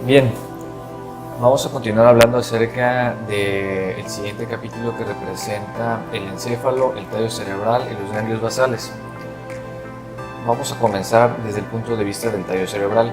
Bien, vamos a continuar hablando acerca del siguiente capítulo que representa el encéfalo, el tallo cerebral y los ganglios basales. Vamos a comenzar desde el punto de vista del tallo cerebral.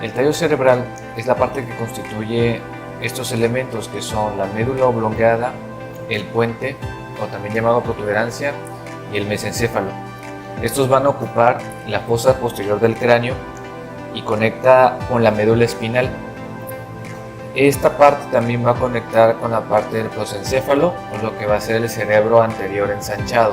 El tallo cerebral es la parte que constituye estos elementos que son la médula oblongada, el puente, o también llamado protuberancia, y el mesencéfalo. Estos van a ocupar la fosa posterior del cráneo y conecta con la médula espinal. Esta parte también va a conectar con la parte del prosencéfalo, o lo que va a ser el cerebro anterior ensanchado.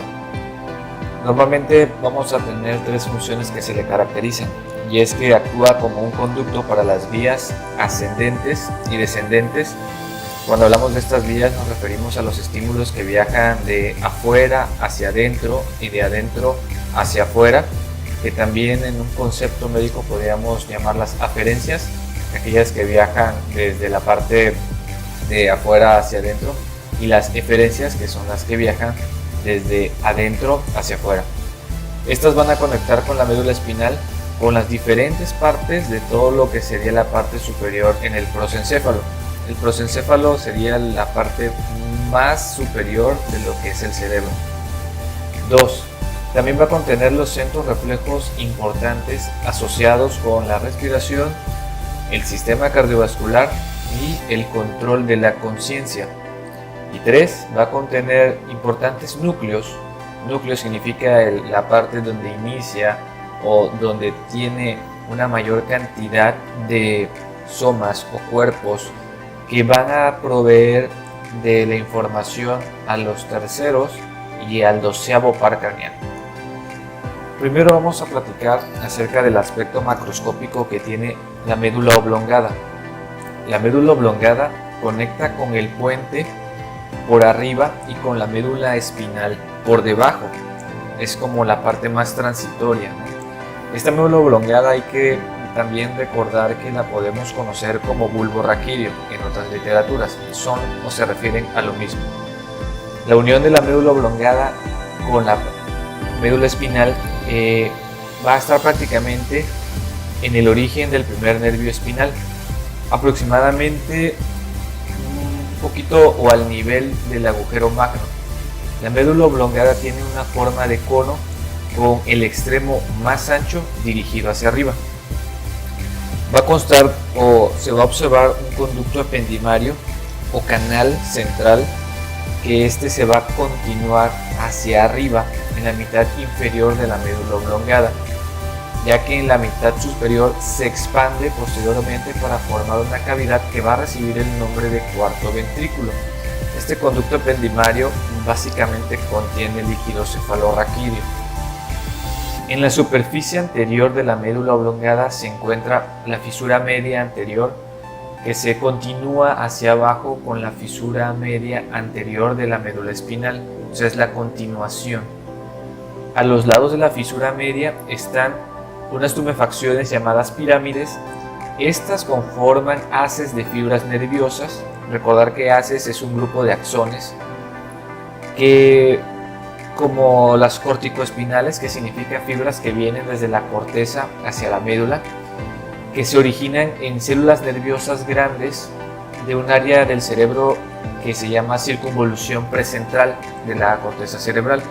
Normalmente vamos a tener tres funciones que se le caracterizan, y es que actúa como un conducto para las vías ascendentes y descendentes. Cuando hablamos de estas vías nos referimos a los estímulos que viajan de afuera hacia adentro y de adentro hacia afuera, que también en un concepto médico podríamos llamarlas aferencias, aquellas que viajan desde la parte de afuera hacia adentro, y las eferencias, que son las que viajan desde adentro hacia afuera. Estas van a conectar con la médula espinal, con las diferentes partes de todo lo que sería la parte superior en el prosencéfalo. El prosencéfalo sería la parte más superior de lo que es el cerebro. 2. También va a contener los centros reflejos importantes asociados con la respiración, el sistema cardiovascular y el control de la conciencia. Y 3. Va a contener importantes núcleos. Núcleo significa la parte donde inicia o donde tiene una mayor cantidad de somas o cuerpos que van a proveer de la información a los terceros y al 12º par craneano. Primero vamos a platicar acerca del aspecto macroscópico que tiene la médula oblongada. La médula oblongada conecta con el puente por arriba y con la médula espinal por debajo. Es como la parte más transitoria. Esta médula oblongada hay que también recordar que la podemos conocer como bulbo raquídeo en otras literaturas, son o se refieren a lo mismo. La unión de la médula oblongada con la médula espinal va a estar prácticamente en el origen del primer nervio espinal, aproximadamente un poquito o al nivel del agujero magno. La médula oblongada tiene una forma de cono con el extremo más ancho dirigido hacia arriba. Va a constar o se va a observar un conducto ependimario o canal central, que se va a continuar hacia arriba en la mitad inferior de la médula oblongada, ya que en la mitad superior se expande posteriormente para formar una cavidad que va a recibir el nombre de cuarto ventrículo. Este conducto ependimario básicamente contiene líquido cefalorraquídeo. En la superficie anterior de la médula oblongada se encuentra la fisura media anterior, que se continúa hacia abajo con la fisura media anterior de la médula espinal, o sea, es la continuación. A los lados de la fisura media están unas tumefacciones llamadas pirámides. Estas conforman haces de fibras nerviosas. Recordar que haces es un grupo de axones que, como las corticoespinales, que significa fibras que vienen desde la corteza hacia la médula, que se originan en células nerviosas grandes de un área del cerebro que se llama circunvolución precentral de la corteza cerebral.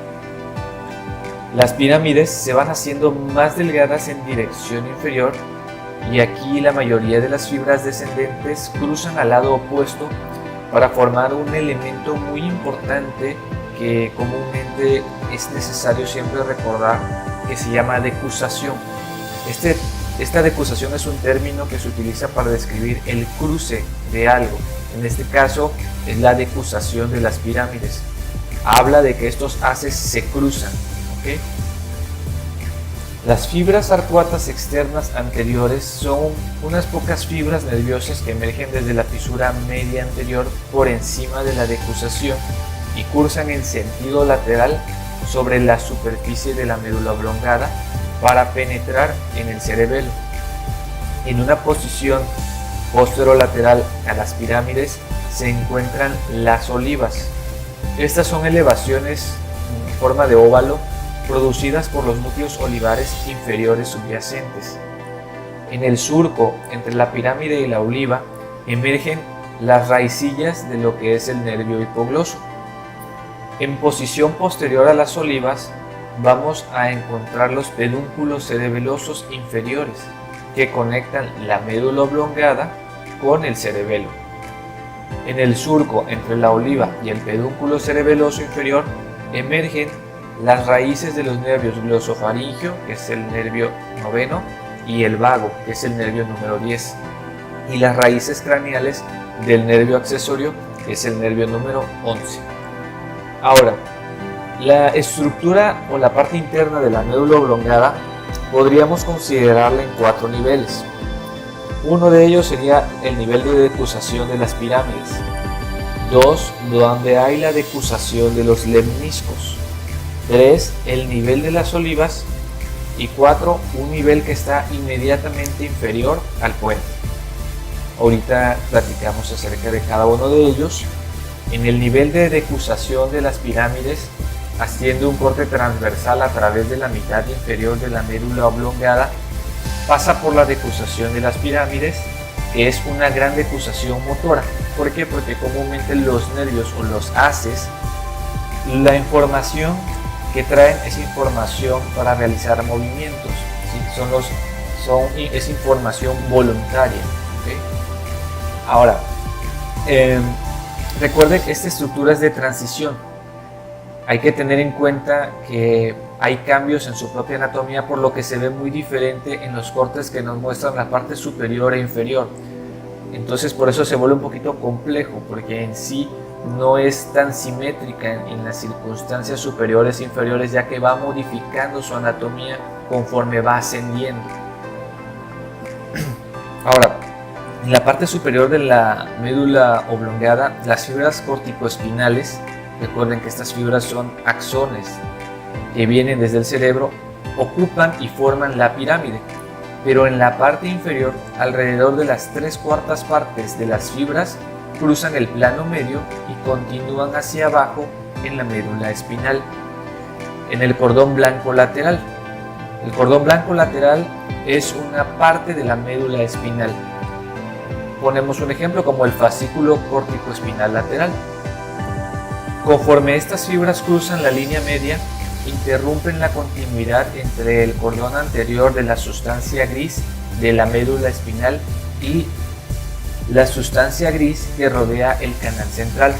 Las pirámides se van haciendo más delgadas en dirección inferior, y aquí la mayoría de las fibras descendentes cruzan al lado opuesto para formar un elemento muy importante que comúnmente es necesario siempre recordar, que se llama decusación. Esta decusación es un término que se utiliza para describir el cruce de algo. En este caso es la decusación de las pirámides. Habla de que estos haces se cruzan. ¿Okay? Las fibras arcuatas externas anteriores son unas pocas fibras nerviosas que emergen desde la fisura media anterior por encima de la decusación y cursan en sentido lateral sobre la superficie de la médula oblongada para penetrar en el cerebelo. En una posición posterolateral a las pirámides se encuentran las olivas. Estas son elevaciones en forma de óvalo producidas por los núcleos olivares inferiores subyacentes. En el surco entre la pirámide y la oliva emergen las raicillas de lo que es el nervio hipogloso. En posición posterior a las olivas vamos a encontrar los pedúnculos cerebelosos inferiores que conectan la médula oblongada con el cerebelo. En el surco entre la oliva y el pedúnculo cerebeloso inferior emergen las raíces de los nervios glosofaringio, que es el nervio noveno, y el vago, que es el nervio número 10, y las raíces craneales del nervio accesorio, que es el nervio número 11. Ahora, la estructura o la parte interna de la médula oblongada podríamos considerarla en 4 niveles. Uno de ellos sería el nivel de decusación de las pirámides. 2, donde hay la decusación de los lemniscos. 3, el nivel de las olivas. Y 4, un nivel que está inmediatamente inferior al puente. Ahorita platicamos acerca de cada uno de ellos. En el nivel de decusación de las pirámides asciende un corte transversal a través de la mitad inferior de la médula oblongada, pasa por la decusación de las pirámides, que es una gran decusación motora. ¿Por qué? Porque comúnmente los nervios o los haces, la información que traen es información para realizar movimientos, ¿sí? Es información voluntaria. ¿Okay? Ahora, recuerden que esta estructura es de transición. Hay que tener en cuenta que hay cambios en su propia anatomía, por lo que se ve muy diferente en los cortes que nos muestran la parte superior e inferior. Entonces por eso se vuelve un poquito complejo, porque en sí no es tan simétrica en las circunstancias superiores e inferiores, ya que va modificando su anatomía conforme va ascendiendo. Ahora, en la parte superior de la médula oblongada, las fibras corticoespinales, recuerden que estas fibras son axones que vienen desde el cerebro, ocupan y forman la pirámide, pero en la parte inferior, alrededor de las 3/4 partes de las fibras cruzan el plano medio y continúan hacia abajo en la médula espinal, en el cordón blanco lateral. El cordón blanco lateral es una parte de la médula espinal. Ponemos un ejemplo como el fascículo córtico-espinal lateral. Conforme estas fibras cruzan la línea media, interrumpen la continuidad entre el cordón anterior de la sustancia gris de la médula espinal y la sustancia gris que rodea el canal central.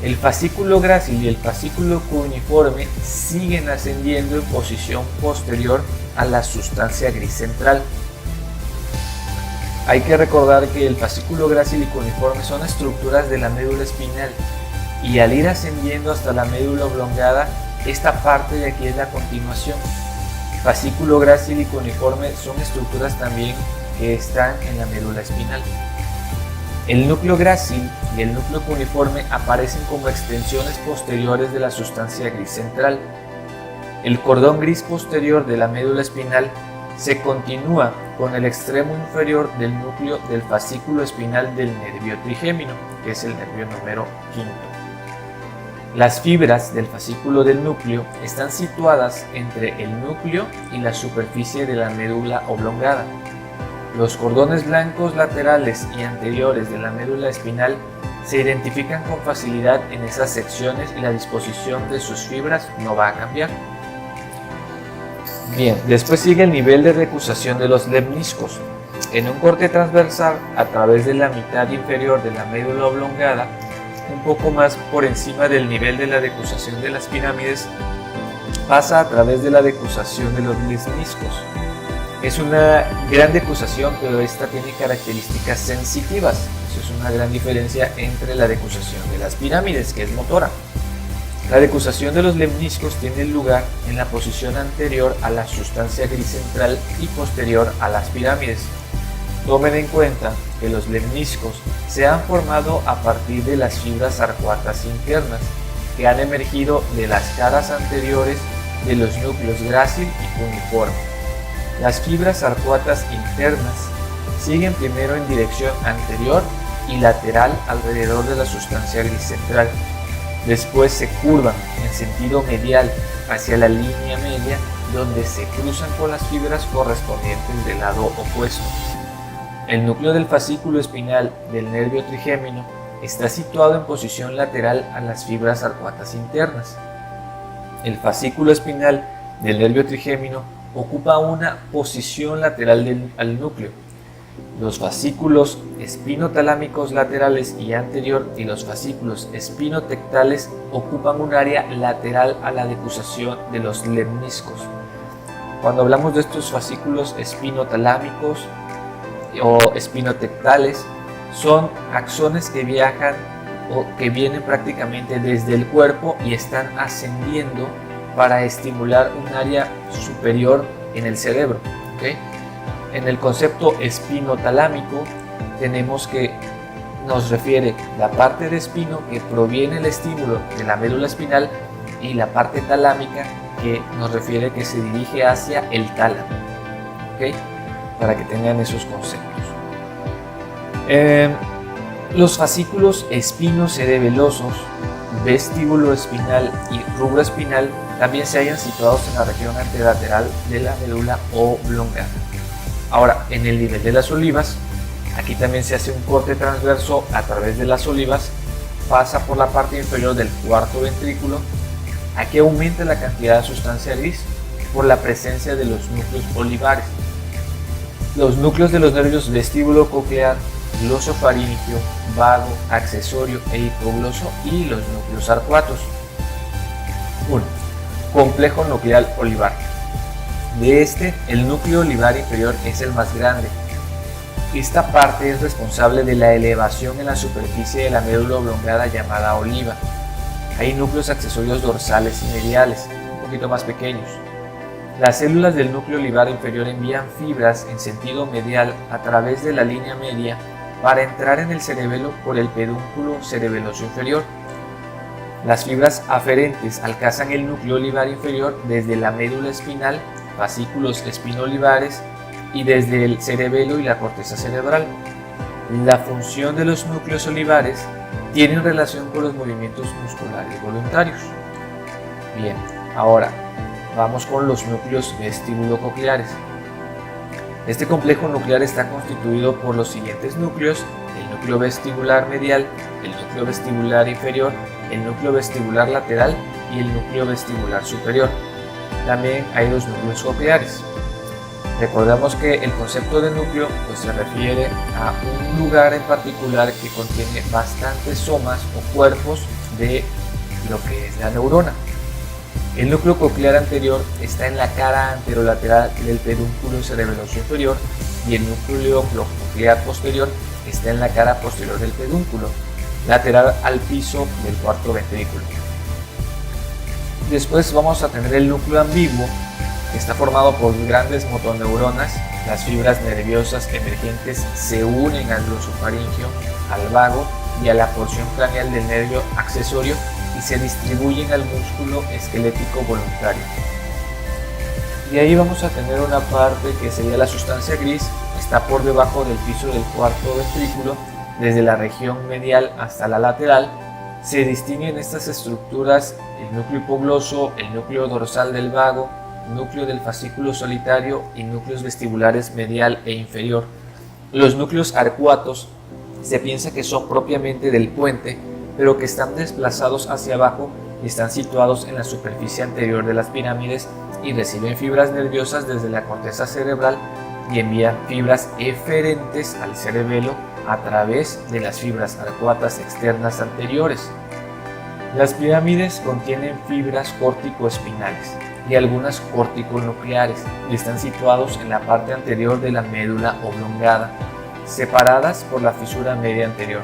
El fascículo grácil y el fascículo cuneiforme siguen ascendiendo en posición posterior a la sustancia gris central. Hay que recordar que el fascículo grácil y cuneiforme son estructuras de la médula espinal, y al ir ascendiendo hasta la médula oblongada, esta parte de aquí es la continuación. Fascículo grácil y cuneiforme son estructuras también que están en la médula espinal. El núcleo grácil y el núcleo cuneiforme aparecen como extensiones posteriores de la sustancia gris central. El cordón gris posterior de la médula espinal se continúa con el extremo inferior del núcleo del fascículo espinal del nervio trigémino, que es el nervio número 5. Las fibras del fascículo del núcleo están situadas entre el núcleo y la superficie de la médula oblongada. Los cordones blancos laterales y anteriores de la médula espinal se identifican con facilidad en esas secciones y la disposición de sus fibras no va a cambiar. Bien, después sigue el nivel de decusación de los lemniscos. En un corte transversal a través de la mitad inferior de la médula oblongada, un poco más por encima del nivel de la decusación de las pirámides, pasa a través de la decusación de los lemniscos. Es una gran decusación, pero esta tiene características sensitivas. Eso es una gran diferencia entre la decusación de las pirámides, que es motora. La decusación de los lemniscos tiene lugar en la posición anterior a la sustancia gris central y posterior a las pirámides. Tomen en cuenta que los lemniscos se han formado a partir de las fibras arcuatas internas que han emergido de las caras anteriores de los núcleos grácil y cuneiforme. Las fibras arcuatas internas siguen primero en dirección anterior y lateral alrededor de la sustancia gris central. Después se curvan en sentido medial hacia la línea media donde se cruzan con las fibras correspondientes del lado opuesto. El núcleo del fascículo espinal del nervio trigémino está situado en posición lateral a las fibras arcuatas internas. El fascículo espinal del nervio trigémino ocupa una posición lateral al núcleo. Los fascículos espinotalámicos laterales y anterior y los fascículos espinotectales ocupan un área lateral a la decusación de los lemniscos. Cuando hablamos de estos fascículos espinotalámicos o espinotectales, son axones que viajan o que vienen prácticamente desde el cuerpo y están ascendiendo para estimular un área superior en el cerebro. ¿Okay? En el concepto espinotalámico tenemos que nos refiere la parte de espino que proviene el estímulo de la médula espinal y la parte talámica que nos refiere que se dirige hacia el tálamo. ¿Okay? Para que tengan esos conceptos. Los fascículos espinocerebelosos, vestíbulo espinal y rubro espinal también se hallan situados en la región anterolateral de la médula oblongada. Ahora, en el nivel de las olivas, aquí también se hace un corte transverso a través de las olivas, pasa por la parte inferior del cuarto ventrículo. Aquí aumenta la cantidad de sustancia gris por la presencia de los núcleos olivares. Los núcleos de los nervios vestíbulo coclear, glosofaríngeo, vago, accesorio e hipogloso y los núcleos arcuatos. 1. Complejo nuclear olivar. De este, el núcleo olivar inferior es el más grande. Esta parte es responsable de la elevación en la superficie de la médula oblongada llamada oliva. Hay núcleos accesorios dorsales y mediales, un poquito más pequeños. Las células del núcleo olivar inferior envían fibras en sentido medial a través de la línea media para entrar en el cerebelo por el pedúnculo cerebeloso inferior. Las fibras aferentes alcanzan el núcleo olivar inferior desde la médula espinal, fascículos espinolivares y desde el cerebelo y la corteza cerebral. La función de los núcleos olivares tiene relación con los movimientos musculares voluntarios. Bien, ahora vamos con los núcleos vestíbulo-cocleares. Este complejo nuclear está constituido por los siguientes núcleos: el núcleo vestibular medial, el núcleo vestibular inferior, el núcleo vestibular lateral y el núcleo vestibular superior. También hay dos núcleos cocleares. Recordemos que el concepto de núcleo se refiere a un lugar en particular que contiene bastantes somas o cuerpos de lo que es la neurona. El núcleo coclear anterior está en la cara anterolateral del pedúnculo cerebeloso inferior y el núcleo coclear posterior está en la cara posterior del pedúnculo, lateral al piso del cuarto ventrículo. Después vamos a tener el núcleo ambiguo, que está formado por grandes motoneuronas. Las fibras nerviosas emergentes se unen al glosofaríngeo, al vago y a la porción craneal del nervio accesorio y se distribuyen al músculo esquelético voluntario. Y ahí vamos a tener una parte que sería la sustancia gris, está por debajo del piso del cuarto ventrículo, desde la región medial hasta la lateral. Se distinguen estas estructuras: el núcleo hipogloso, el núcleo dorsal del vago, núcleo del fascículo solitario y núcleos vestibulares medial e inferior. Los núcleos arcuatos se piensa que son propiamente del puente, pero que están desplazados hacia abajo y están situados en la superficie anterior de las pirámides y reciben fibras nerviosas desde la corteza cerebral y envían fibras eferentes al cerebelo a través de las fibras arcuatas externas anteriores. Las pirámides contienen fibras córtico-espinales y algunas corticonucleares y están situados en la parte anterior de la médula oblongada, separadas por la fisura media anterior.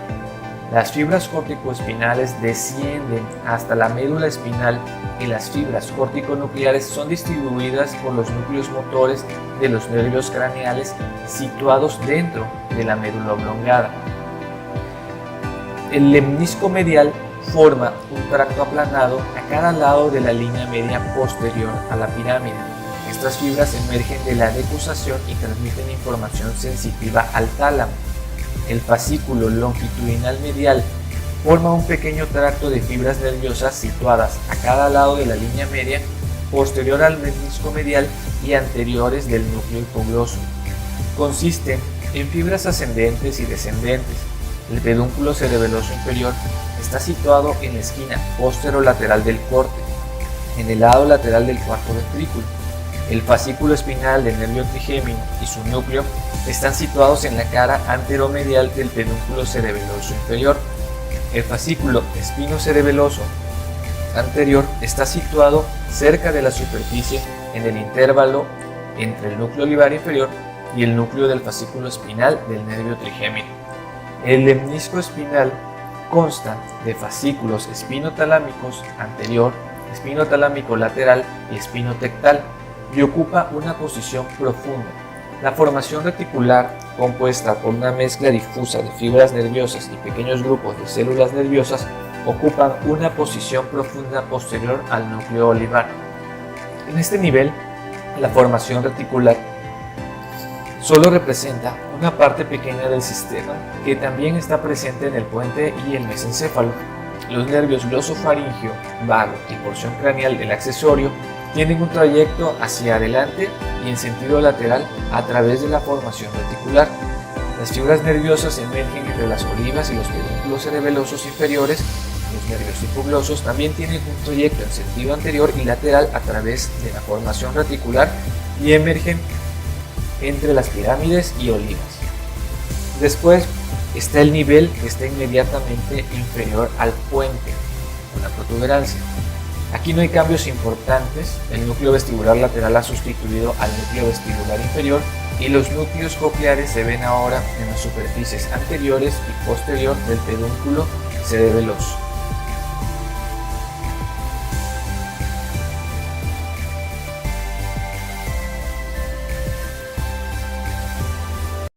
Las fibras córtico-espinales descienden hasta la médula espinal y las fibras córtico-nucleares son distribuidas por los núcleos motores de los nervios craneales situados dentro de la médula oblongada. El lemnisco medial forma un tracto aplanado a cada lado de la línea media posterior a la pirámide. Estas fibras emergen de la decusación y transmiten información sensitiva al tálamo. El fascículo longitudinal medial forma un pequeño tracto de fibras nerviosas situadas a cada lado de la línea media posterior al menisco medial y anteriores del núcleo hipogloso. Consisten en fibras ascendentes y descendentes. El pedúnculo cerebeloso inferior está situado en la esquina posterolateral del corte, en el lado lateral del cuarto ventrículo. El fascículo espinal del nervio trigémino y su núcleo están situados en la cara anteromedial del pedúnculo cerebeloso inferior. El fascículo espinocerebeloso anterior está situado cerca de la superficie en el intervalo entre el núcleo olivar inferior y el núcleo del fascículo espinal del nervio trigémino. El lemnisco espinal consta de fascículos espinotalámicos anterior, espinotalámico lateral y espinotectal y ocupa una posición profunda. La formación reticular, compuesta por una mezcla difusa de fibras nerviosas y pequeños grupos de células nerviosas, ocupan una posición profunda posterior al núcleo olivar. En este nivel, la formación reticular solo representa una parte pequeña del sistema que también está presente en el puente y el mesencéfalo. Los nervios glosofaringio, vago y porción craneal del accesorio tienen un trayecto hacia adelante y en sentido lateral a través de la formación reticular. Las fibras nerviosas emergen entre las olivas y los pedúnculos cerebelosos inferiores. Los nervios hipoglosos también tienen un trayecto en sentido anterior y lateral a través de la formación reticular y emergen entre las pirámides y olivas. Después está el nivel que está inmediatamente inferior al puente, con la protuberancia. Aquí no hay cambios importantes. El núcleo vestibular lateral ha sustituido al núcleo vestibular inferior y los núcleos cocleares se ven ahora en las superficies anteriores y posterior del pedúnculo cerebeloso.